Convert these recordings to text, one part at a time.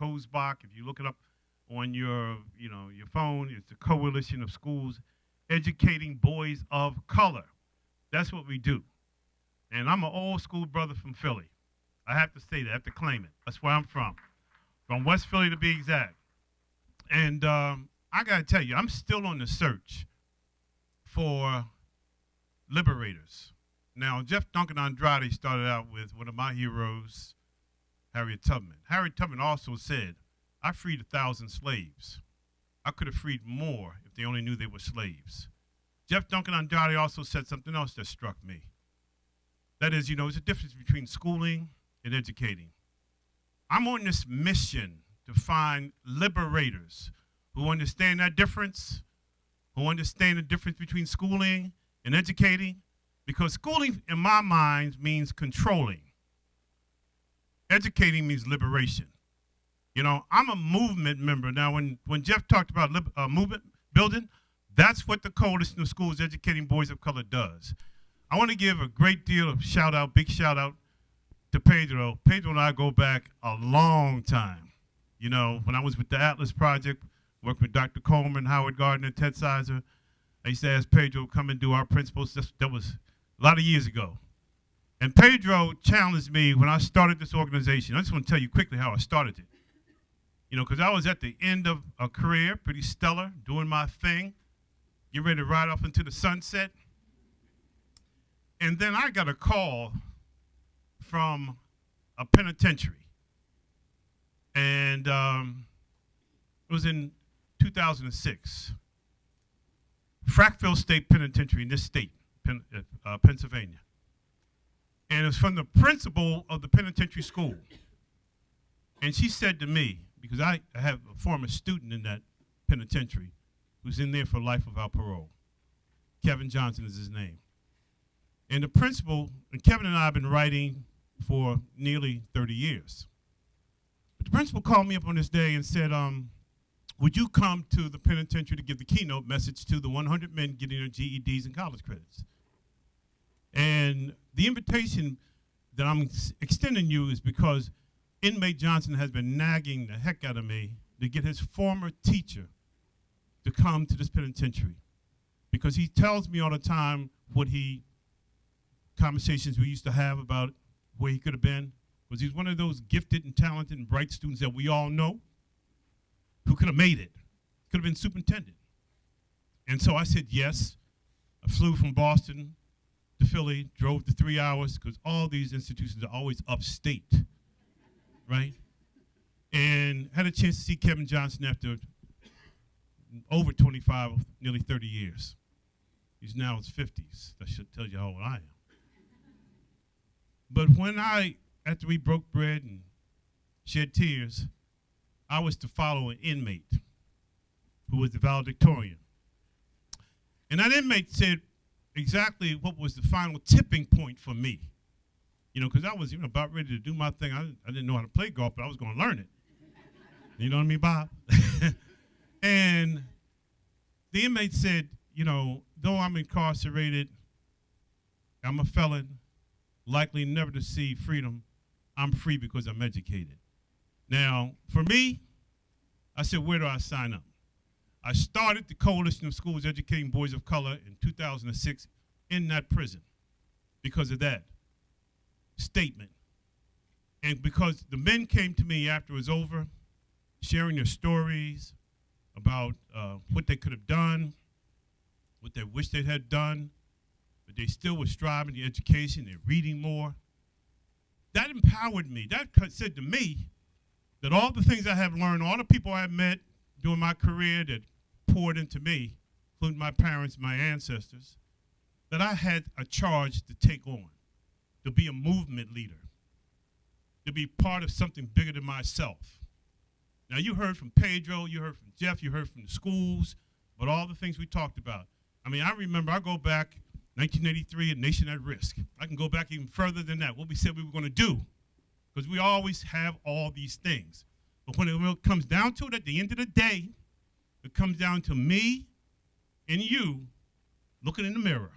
COSBOC. If you look it up on your phone, it's the Coalition of Schools Educating Boys of Color. That's what we do. And I'm an old school brother from Philly. I have to say that. I have to claim it. That's where I'm from West Philly to be exact. And I got to tell you, I'm still on the search for liberators. Now, Jeff Duncan Andrade started out with one of my heroes, Harriet Tubman. Harriet Tubman also said, I freed 1,000 slaves. I could have freed more if they only knew they were slaves. Jeff Duncan Andrade also said something else that struck me. That is, there's a difference between schooling and educating. I'm on this mission to find liberators who understand that difference, who understand the difference between schooling and educating, because schooling, in my mind, means controlling. Educating means liberation. I'm a movement member. Now, when Jeff talked about movement building, that's what the Coalition of Schools Educating Boys of Color does. I want to give a great deal of big shout out to Pedro. Pedro and I go back a long time. When I was with the Atlas Project, worked with Dr. Coleman, Howard Gardner, Ted Sizer, I used to ask Pedro to come and do our principles. That was a lot of years ago. And Pedro challenged me when I started this organization. I just want to tell you quickly how I started it. Because I was at the end of a career, pretty stellar, doing my thing, getting ready to ride off into the sunset. And then I got a call from a penitentiary. And it was in 2006. Frackville State Penitentiary in this state, Pennsylvania. And it was from the principal of the penitentiary school. And she said to me, because I have a former student in that penitentiary who's in there for life without parole. Kevin Johnson is his name. And the principal, and Kevin and I have been writing for nearly 30 years. But the principal called me up on this day and said, would you come to the penitentiary to give the keynote message to the 100 men getting their GEDs and college credits? And the invitation that I'm extending you is because inmate Johnson has been nagging the heck out of me to get his former teacher to come to this penitentiary, because he tells me all the time conversations we used to have about where he could have been, because he's one of those gifted and talented and bright students that we all know who could have made it, could have been superintendent. And so I said yes. I flew from Boston to Philly, drove the 3 hours, because all these institutions are always upstate, right? And had a chance to see Kevin Johnson after over 25, nearly 30 years. He's now in his 50s. That should tell you how old I am. But after we broke bread and shed tears, I was to follow an inmate who was the valedictorian. And that inmate said exactly what was the final tipping point for me. Because I was about ready to do my thing. I didn't know how to play golf, but I was going to learn it. You know what I mean, Bob? And the inmate said, though I'm incarcerated, I'm a felon, likely never to see freedom, I'm free because I'm educated. Now, for me, I said, where do I sign up? I started the Coalition of Schools Educating Boys of Color in 2006 in that prison because of that statement. And because the men came to me after it was over, sharing their stories about what they could have done, what they wish they had done, but they still were striving in education, they're reading more. That empowered me. That said to me that all the things I have learned, all the people I have met during my career that poured into me, including my parents, my ancestors, that I had a charge to take on, to be a movement leader, to be part of something bigger than myself. Now, you heard from Pedro, you heard from Jeff, you heard from the schools, but all the things we talked about. I remember, I go back 1983, A Nation at Risk. I can go back even further than that, what we said we were going to do, because we always have all these things. But when it comes down to it, at the end of the day, it comes down to me and you looking in the mirror,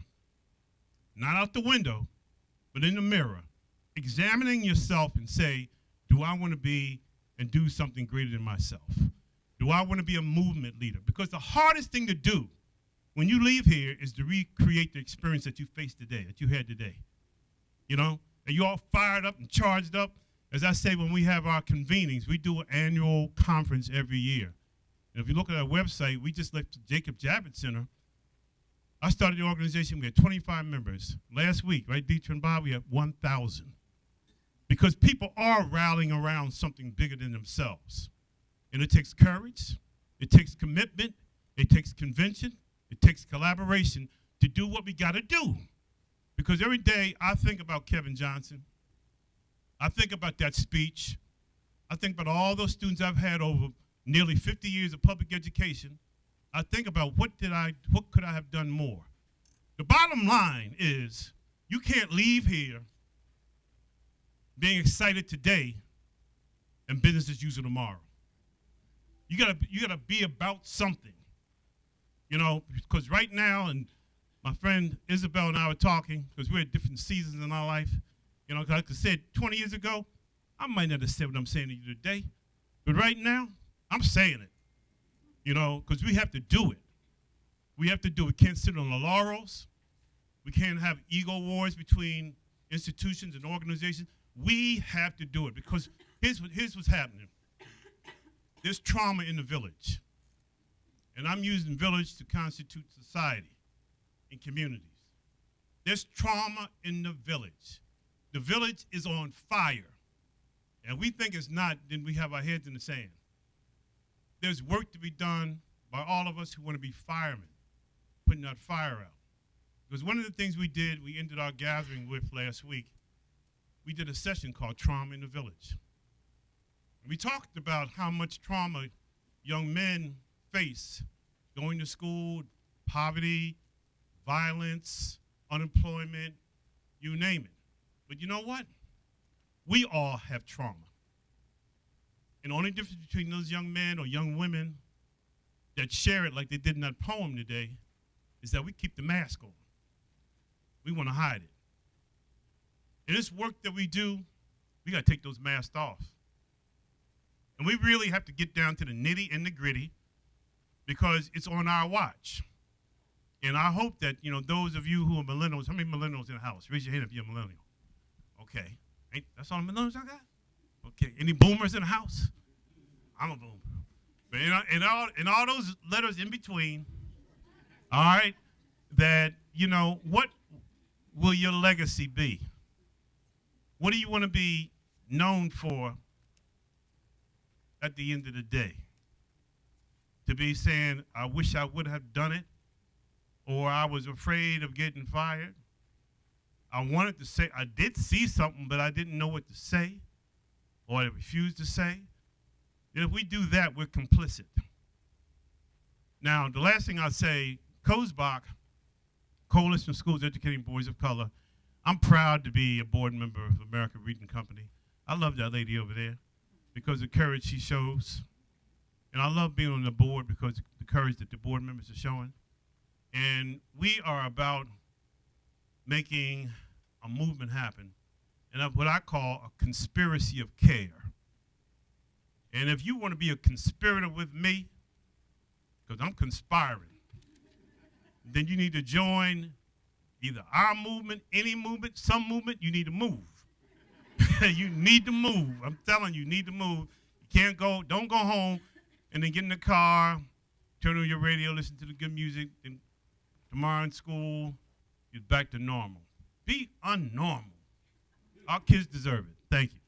not out the window, but in the mirror, examining yourself and say, do I want to be and do something greater than myself? Do I want to be a movement leader? Because the hardest thing to do when you leave here is to recreate the experience that you faced today, that you had today. You know, and you all fired up and charged up. As I say, when we have our convenings, we do an annual conference every year. And if you look at our website, we just left the Jacob Javits Center. I started the organization, we had 25 members. Last week, right, Dietrich and Bob, we had 1,000. Because people are rallying around something bigger than themselves. And it takes courage, it takes commitment, it takes convention, it takes collaboration to do what we gotta do. Because every day I think about Kevin Johnson, I think about that speech, I think about all those students I've had over nearly 50 years of public education. I think about what could I have done more? The bottom line is you can't leave here being excited today and business as usual tomorrow. You gotta be about something. You know, because right now, and my friend Isabel and I were talking, because we're at different seasons in our life. You know, like I said, 20 years ago, I might not have said what I'm saying to you today. But right now, I'm saying it. You know, because we have to do it. We have to do it. We can't sit on the laurels. We can't have ego wars between institutions and organizations. We have to do it because here's what's happening. There's trauma in the village. And I'm using village to constitute society and communities. There's trauma in the village. The village is on fire. And we think it's not, then we have our heads in the sand. There's work to be done by all of us who want to be firemen, putting that fire out. Because one of the things we did, we ended our gathering with last week, we did a session called Trauma in the Village. And we talked about how much trauma young men face going to school, poverty, violence, unemployment, you name it. But you know what? We all have trauma. And the only difference between those young men or young women that share it like they did in that poem today is that we keep the mask on. We want to hide it. And this work that we do, we got to take those masks off. And we really have to get down to the nitty and the gritty because it's on our watch. And I hope that, you know, those of you who are millennials, how many millennials in the house? Raise your hand if you're a millennial. Okay. That's all the millennials I got? Okay, any boomers in the house? I'm a boomer. But in all those letters in between, all right, that, you know, what will your legacy be? What do you want to be known for at the end of the day? To be saying, I wish I would have done it, or I was afraid of getting fired. I wanted to say, I did see something, but I didn't know what to say. Or I refuse to say, then if we do that, we're complicit. Now, the last thing I'll say, COSBOC, Coalition of Schools Educating Boys of Color, I'm proud to be a board member of American Reading Company. I love that lady over there because of the courage she shows. And I love being on the board because of the courage that the board members are showing. And we are about making a movement happen. And what I call a conspiracy of care. And if you want to be a conspirator with me, because I'm conspiring, then you need to join either our movement, any movement, some movement, you need to move. You need to move. I'm telling you, you need to move. You can't go, don't go home and then get in the car, turn on your radio, listen to the good music, and tomorrow in school, you're back to normal. Be unnormal. Our kids deserve it. Thank you.